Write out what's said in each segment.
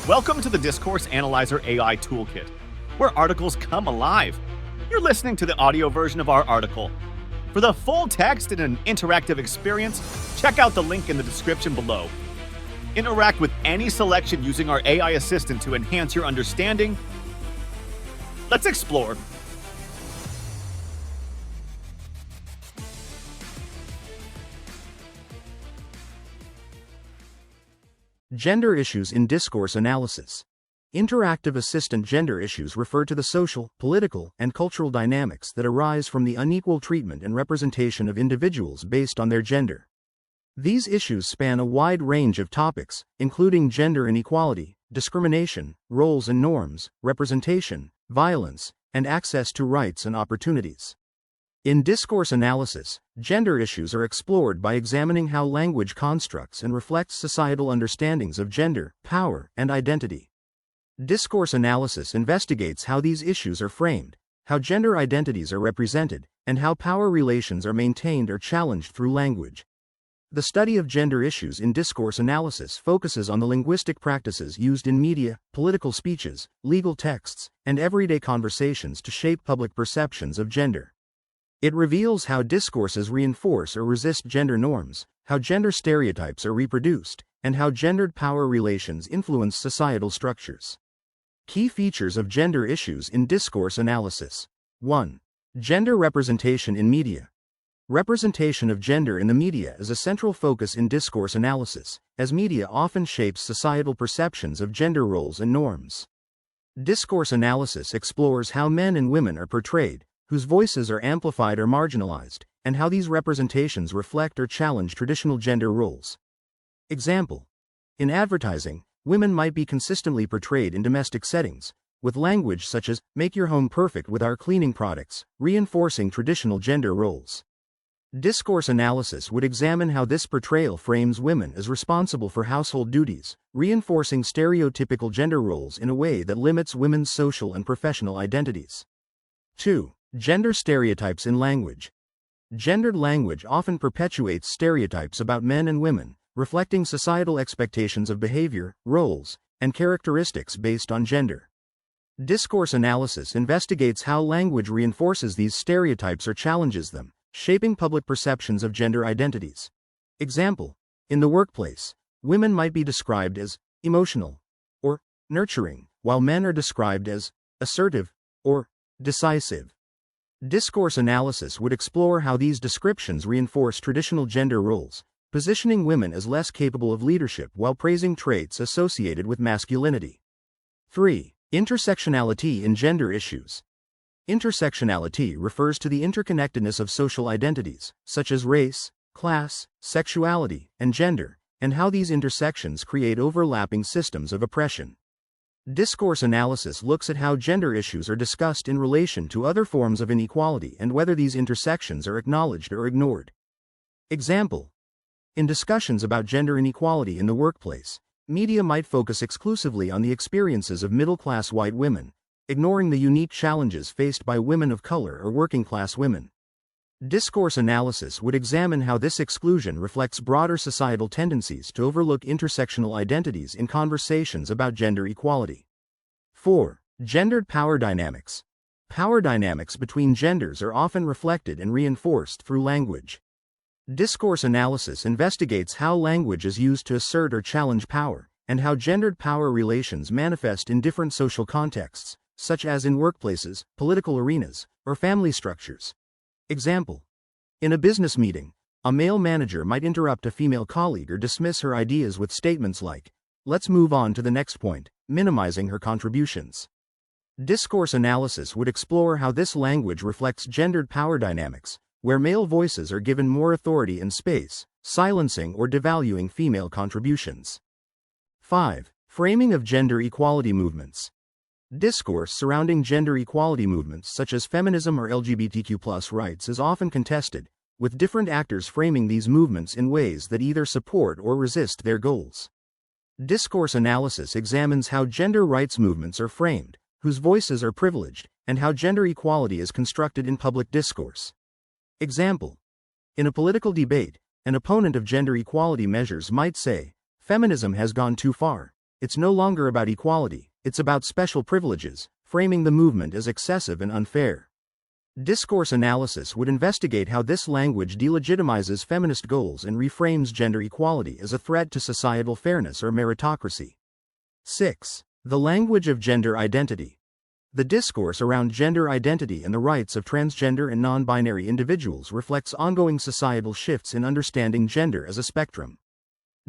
Welcome to the Discourse Analyzer AI Toolkit, where articles come alive. You're listening to the audio version of our article. For the full text and an interactive experience, check out the link in the description below. Interact with any selection using our AI assistant to enhance your understanding. Let's explore. Gender issues in discourse analysis. Interactive assistant gender issues refer to the social, political, and cultural dynamics that arise from the unequal treatment and representation of individuals based on their gender. These issues span a wide range of topics, including gender inequality, discrimination, roles and norms, representation, violence, and access to rights and opportunities. In discourse analysis, gender issues are explored by examining how language constructs and reflects societal understandings of gender, power, and identity. Discourse analysis investigates how these issues are framed, how gender identities are represented, and how power relations are maintained or challenged through language. The study of gender issues in discourse analysis focuses on the linguistic practices used in media, political speeches, legal texts, and everyday conversations to shape public perceptions of gender. It reveals how discourses reinforce or resist gender norms, how gender stereotypes are reproduced, and how gendered power relations influence societal structures. Key features of gender issues in discourse analysis. 1. Gender representation in media. Representation of gender in the media is a central focus in discourse analysis, as media often shapes societal perceptions of gender roles and norms. Discourse analysis explores how men and women are portrayed, whose voices are amplified or marginalized, and how these representations reflect or challenge traditional gender roles. Example: in advertising, women might be consistently portrayed in domestic settings, with language such as, "make your home perfect with our cleaning products," reinforcing traditional gender roles. Discourse analysis would examine how this portrayal frames women as responsible for household duties, reinforcing stereotypical gender roles in a way that limits women's social and professional identities. 2. Gender stereotypes in language. Gendered language often perpetuates stereotypes about men and women, reflecting societal expectations of behavior, roles, and characteristics based on gender. Discourse analysis investigates how language reinforces these stereotypes or challenges them, shaping public perceptions of gender identities. Example: in the workplace, women might be described as emotional or nurturing, while men are described as assertive or decisive. Discourse analysis would explore how these descriptions reinforce traditional gender roles, positioning women as less capable of leadership while praising traits associated with masculinity. 3. Intersectionality in gender issues. Intersectionality refers to the interconnectedness of social identities, such as race, class, sexuality, and gender, and how these intersections create overlapping systems of oppression. Discourse analysis looks at how gender issues are discussed in relation to other forms of inequality and whether these intersections are acknowledged or ignored. Example: in discussions about gender inequality in the workplace, media might focus exclusively on the experiences of middle-class white women, ignoring the unique challenges faced by women of color or working-class women. Discourse analysis would examine how this exclusion reflects broader societal tendencies to overlook intersectional identities in conversations about gender equality. 4. Gendered power dynamics. Power dynamics between genders are often reflected and reinforced through language. Discourse analysis investigates how language is used to assert or challenge power, and how gendered power relations manifest in different social contexts, such as in workplaces, political arenas, or family structures. Example: in a business meeting, a male manager might interrupt a female colleague or dismiss her ideas with statements like, "let's move on to the next point," minimizing her contributions. Discourse analysis would explore how this language reflects gendered power dynamics, where male voices are given more authority and space, silencing or devaluing female contributions. 5. Framing of gender equality movements. Discourse surrounding gender equality movements such as feminism or LGBTQ+ rights is often contested, with different actors framing these movements in ways that either support or resist their goals. Discourse analysis examines how gender rights movements are framed, whose voices are privileged, and how gender equality is constructed in public discourse. Example: in a political debate, an opponent of gender equality measures might say, "Feminism has gone too far," it's no longer about equality, it's about special privileges, framing the movement as excessive and unfair. Discourse analysis would investigate how this language delegitimizes feminist goals and reframes gender equality as a threat to societal fairness or meritocracy. 6. The language of gender identity. The discourse around gender identity and the rights of transgender and non-binary individuals reflects ongoing societal shifts in understanding gender as a spectrum.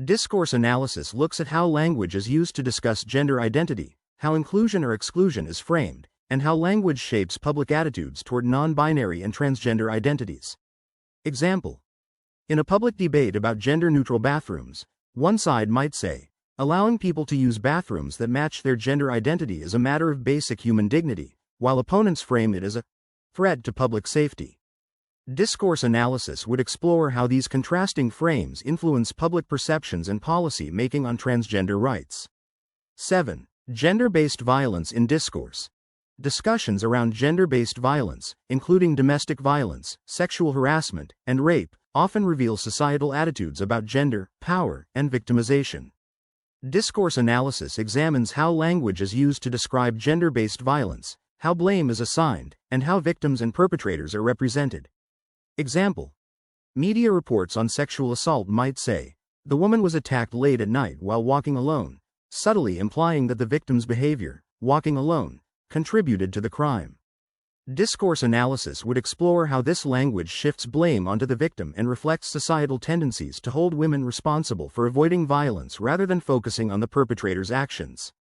Discourse analysis looks at how language is used to discuss gender identity, how inclusion or exclusion is framed, and how language shapes public attitudes toward non-binary and transgender identities. Example: in a public debate about gender-neutral bathrooms, one side might say, allowing people to use bathrooms that match their gender identity is a matter of basic human dignity, while opponents frame it as a threat to public safety. Discourse analysis would explore how these contrasting frames influence public perceptions and policy making on transgender rights. 7. Gender-based violence in discourse. Discussions around gender-based violence, including domestic violence, sexual harassment, and rape, often reveal societal attitudes about gender, power, and victimization. Discourse analysis examines how language is used to describe gender-based violence, how blame is assigned, and how victims and perpetrators are represented. Example: media reports on sexual assault might say, the woman was attacked late at night while walking alone, subtly implying that the victim's behavior, walking alone, contributed to the crime. Discourse analysis would explore how this language shifts blame onto the victim and reflects societal tendencies to hold women responsible for avoiding violence rather than focusing on the perpetrator's actions.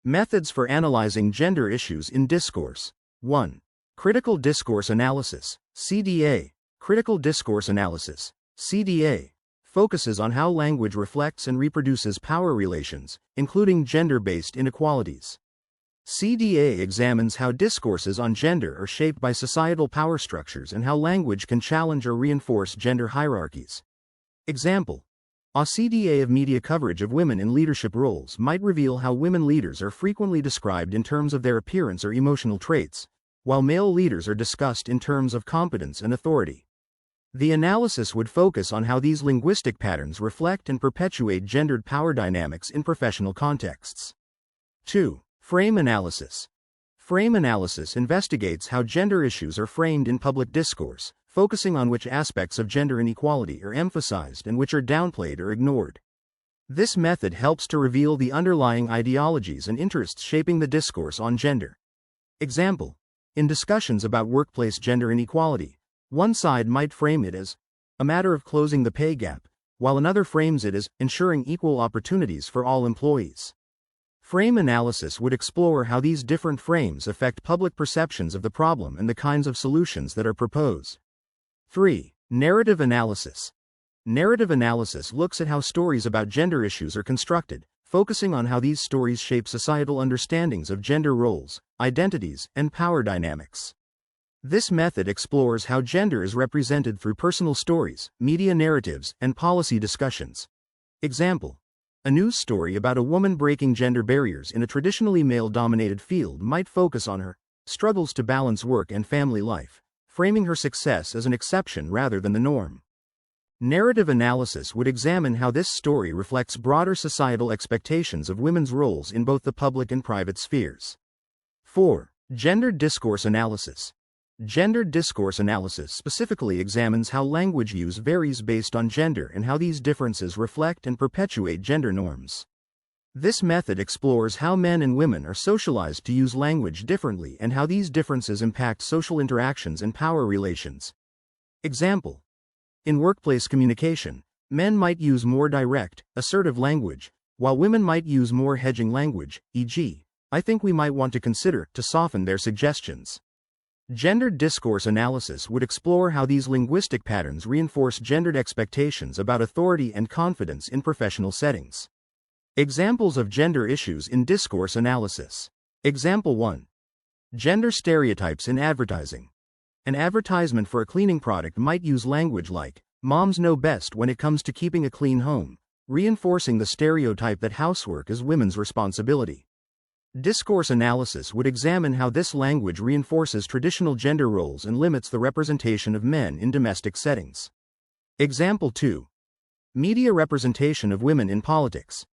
Methods for analyzing gender issues in discourse. 1. Critical discourse analysis, CDA. Critical discourse analysis, CDA, focuses on how language reflects and reproduces power relations, including gender-based inequalities. CDA examines how discourses on gender are shaped by societal power structures and how language can challenge or reinforce gender hierarchies. Example: a CDA of media coverage of women in leadership roles might reveal how women leaders are frequently described in terms of their appearance or emotional traits, while male leaders are discussed in terms of competence and authority. The analysis would focus on how these linguistic patterns reflect and perpetuate gendered power dynamics in professional contexts. 2. Frame analysis. Frame analysis investigates how gender issues are framed in public discourse, focusing on which aspects of gender inequality are emphasized and which are downplayed or ignored. This method helps to reveal the underlying ideologies and interests shaping the discourse on gender. Example: in discussions about workplace gender inequality, one side might frame it as a matter of closing the pay gap, while another frames it as ensuring equal opportunities for all employees. Frame analysis would explore how these different frames affect public perceptions of the problem and the kinds of solutions that are proposed. 3. Narrative analysis. Narrative analysis looks at how stories about gender issues are constructed, focusing on how these stories shape societal understandings of gender roles, identities, and power dynamics. This method explores how gender is represented through personal stories, media narratives, and policy discussions. Example: a news story about a woman breaking gender barriers in a traditionally male-dominated field might focus on her struggles to balance work and family life, framing her success as an exception rather than the norm. Narrative analysis would examine how this story reflects broader societal expectations of women's roles in both the public and private spheres. 4. Gender discourse analysis. Gender discourse analysis specifically examines how language use varies based on gender and how these differences reflect and perpetuate gender norms. This method explores how men and women are socialized to use language differently and how these differences impact social interactions and power relations. Example: in workplace communication, men might use more direct, assertive language, while women might use more hedging language, e.g., "I think we might want to consider," to soften their suggestions. Gender discourse analysis would explore how these linguistic patterns reinforce gendered expectations about authority and confidence in professional settings. Examples of gender issues in discourse analysis. Example 1. Gender stereotypes in advertising. An advertisement for a cleaning product might use language like, "Moms know best when it comes to keeping a clean home," reinforcing the stereotype that housework is women's responsibility. Discourse analysis would examine how this language reinforces traditional gender roles and limits the representation of men in domestic settings. Example 2. Media representation of women in politics.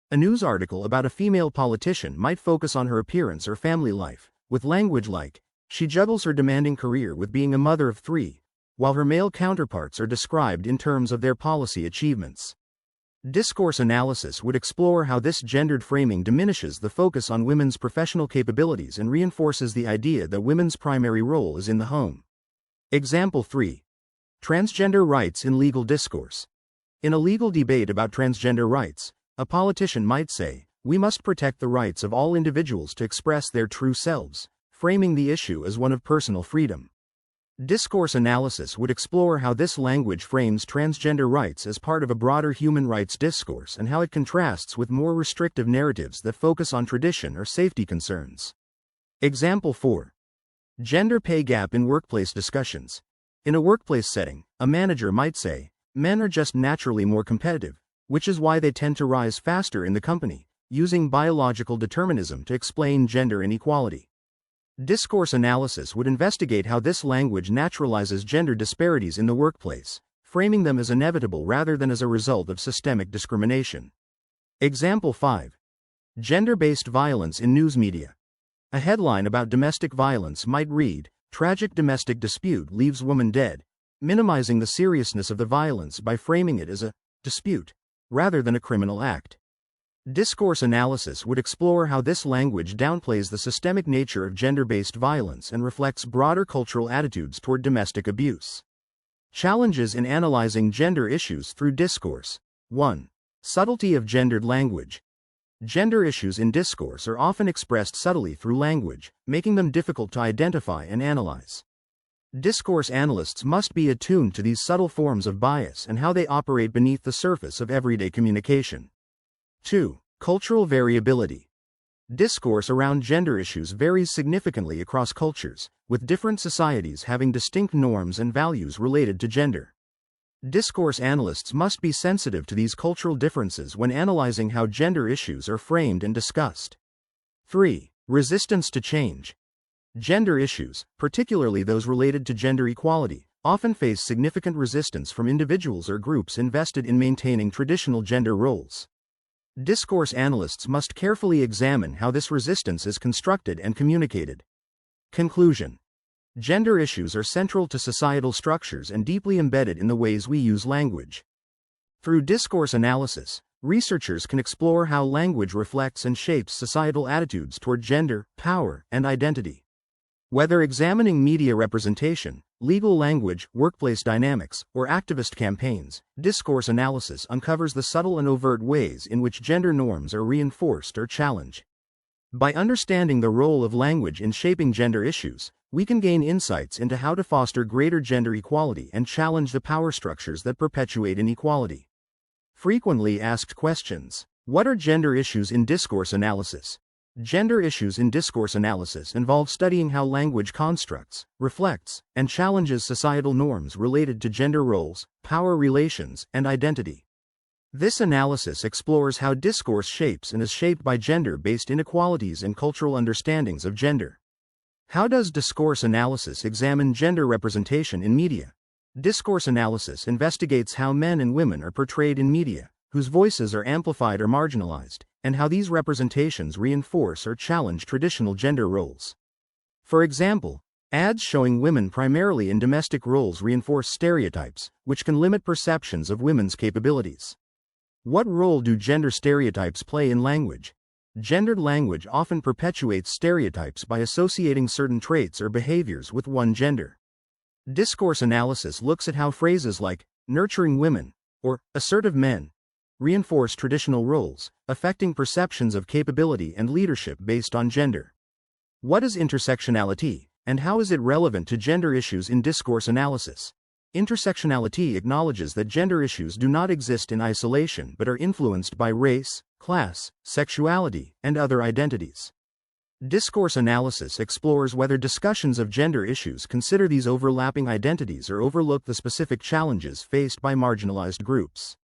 A news article about a female politician might focus on her appearance or family life, with language like, "She juggles her demanding career with being a mother of 3, while her male counterparts are described in terms of their policy achievements." Discourse analysis would explore how this gendered framing diminishes the focus on women's professional capabilities and reinforces the idea that women's primary role is in the home. Example 3. Transgender rights in legal discourse. In a legal debate about transgender rights, a politician might say, "We must protect the rights of all individuals to express their true selves," framing the issue as one of personal freedom. Discourse analysis would explore how this language frames transgender rights as part of a broader human rights discourse and how it contrasts with more restrictive narratives that focus on tradition or safety concerns. Example 4. Gender pay gap in workplace discussions. In a workplace setting, a manager might say, "Men are just naturally more competitive, which is why they tend to rise faster in the company," using biological determinism to explain gender inequality. Discourse analysis would investigate how this language naturalizes gender disparities in the workplace, framing them as inevitable rather than as a result of systemic discrimination. Example 5. Gender-based violence in news media. A headline about domestic violence might read, "Tragic domestic dispute leaves woman dead," minimizing the seriousness of the violence by framing it as a dispute, rather than a criminal act. Discourse analysis would explore how this language downplays the systemic nature of gender-based violence and reflects broader cultural attitudes toward domestic abuse. Challenges in analyzing gender issues through discourse. 1. Subtlety of gendered language. Gender issues in discourse are often expressed subtly through language, making them difficult to identify and analyze. Discourse analysts must be attuned to these subtle forms of bias and how they operate beneath the surface of everyday communication. 2. Cultural variability. Discourse around gender issues varies significantly across cultures, with different societies having distinct norms and values related to gender. Discourse analysts must be sensitive to these cultural differences when analyzing how gender issues are framed and discussed. 3. Resistance to change. Gender issues, particularly those related to gender equality, often face significant resistance from individuals or groups invested in maintaining traditional gender roles. Discourse analysts must carefully examine how this resistance is constructed and communicated. Conclusion. Gender issues are central to societal structures and deeply embedded in the ways we use language. Through discourse analysis, researchers can explore how language reflects and shapes societal attitudes toward gender, power, and identity. Whether examining media representation, legal language, workplace dynamics, or activist campaigns, discourse analysis uncovers the subtle and overt ways in which gender norms are reinforced or challenged. By understanding the role of language in shaping gender issues, we can gain insights into how to foster greater gender equality and challenge the power structures that perpetuate inequality. Frequently asked questions. What are gender issues in discourse analysis? Gender issues in discourse analysis involve studying how language constructs, reflects, and challenges societal norms related to gender roles, power relations, and identity. This analysis explores how discourse shapes and is shaped by gender-based inequalities and cultural understandings of gender. How does discourse analysis examine gender representation in media? Discourse analysis investigates how men and women are portrayed in media, whose voices are amplified or marginalized, and how these representations reinforce or challenge traditional gender roles. For example, ads showing women primarily in domestic roles reinforce stereotypes, which can limit perceptions of women's capabilities. What role do gender stereotypes play in language? Gendered language often perpetuates stereotypes by associating certain traits or behaviors with one gender. Discourse analysis looks at how phrases like nurturing women or assertive men reinforce traditional roles, affecting perceptions of capability and leadership based on gender. What is intersectionality, and how is it relevant to gender issues in discourse analysis? Intersectionality acknowledges that gender issues do not exist in isolation but are influenced by race, class, sexuality, and other identities. Discourse analysis explores whether discussions of gender issues consider these overlapping identities or overlook the specific challenges faced by marginalized groups.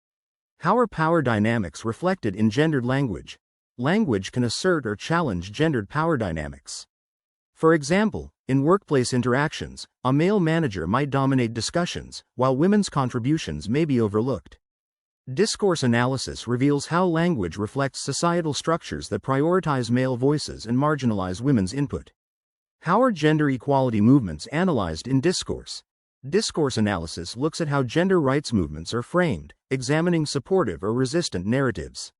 How are power dynamics reflected in gendered language? Language can assert or challenge gendered power dynamics. For example, in workplace interactions, a male manager might dominate discussions, while women's contributions may be overlooked. Discourse analysis reveals how language reflects societal structures that prioritize male voices and marginalize women's input. How are gender equality movements analyzed in discourse? Discourse analysis looks at how gender rights movements are framed, examining supportive or resistant narratives.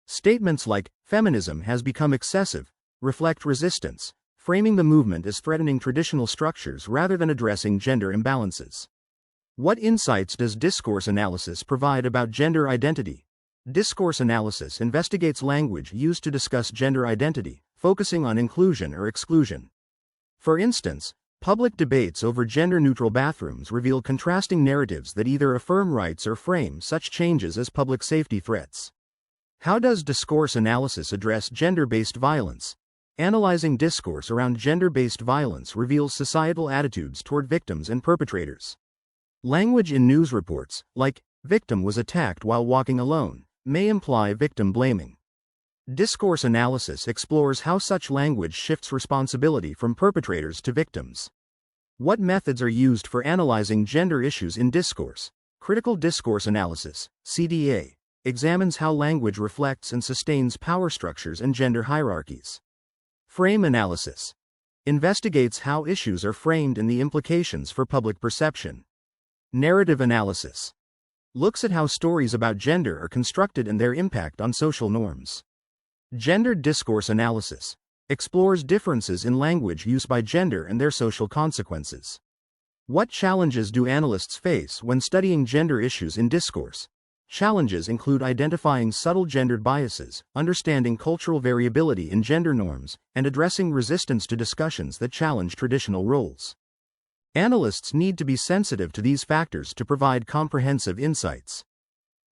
Statements like, "feminism has become excessive," reflect resistance, framing the movement as threatening traditional structures rather than addressing gender imbalances. What insights does discourse analysis provide about gender identity? Discourse analysis investigates language used to discuss gender identity, focusing on inclusion or exclusion. For instance, public debates over gender-neutral bathrooms reveal contrasting narratives that either affirm rights or frame such changes as public safety threats. How does discourse analysis address gender-based violence? Analyzing discourse around gender-based violence reveals societal attitudes toward victims and perpetrators. Language in news reports, like, "victim was attacked while walking alone," may imply victim blaming. Discourse analysis explores how such language shifts responsibility from perpetrators to victims. What methods are used for analyzing gender issues in discourse? Critical discourse analysis, CDA, examines how language reflects and sustains power structures and gender hierarchies. Frame analysis investigates how issues are framed and the implications for public perception. Narrative analysis looks at how stories about gender are constructed and their impact on social norms. Gendered discourse analysis explores differences in language used by gender and their social consequences. What challenges do analysts face when studying gender issues in discourse? Challenges include identifying subtle gendered biases, understanding cultural variability in gender norms, and addressing resistance to discussions that challenge traditional roles. Analysts need to be sensitive to these factors to provide comprehensive insights.